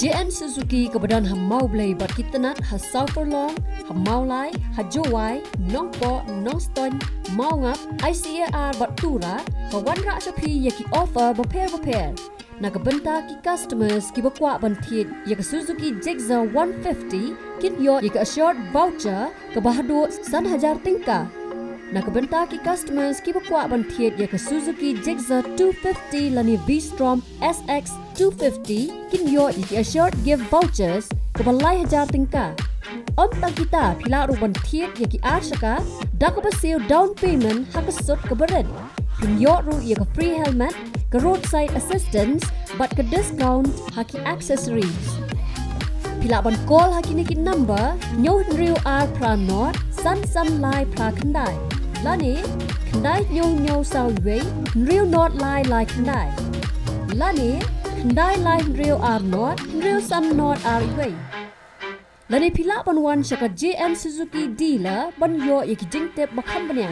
JN Suzuki kebadan ha Mawblei bat Tnat ha Southfurlong, ha Mawblei, ha Kiwei, Nong Po, Nong Ston, Mawngap, ICAR bat Tura, ha Wanra Shapi yaki offer Pher. Nakabenta ki customers ki bakwa bantit yaki Suzuki Gixxer 150 kit yo yaki assured voucher ke bahadu 1,000 tingka. Nakabenta ki customers ki bakwa bantit yaki Suzuki Gixxer 250 lani V-Strom SX 250 kin yo yaki assured give vouchers ke balai 1,000 tingka. Om tang kita pila ru bantit yaki arshaka dak basil down payment hakasut ke beren. Kin yo ru yaki free helmet ke roadside assistance but ke discount haki accessories. Pila ban call haki niki number nyo riu ar pra not san lai pra kandai. Lani kandai nyo sao wei riu not lai kandai. Lani kandai lai riu ar not riu san not ar wei. Lani pila ban wan shaka JN Suzuki dealer ban yo yaki jingtep bakambanya.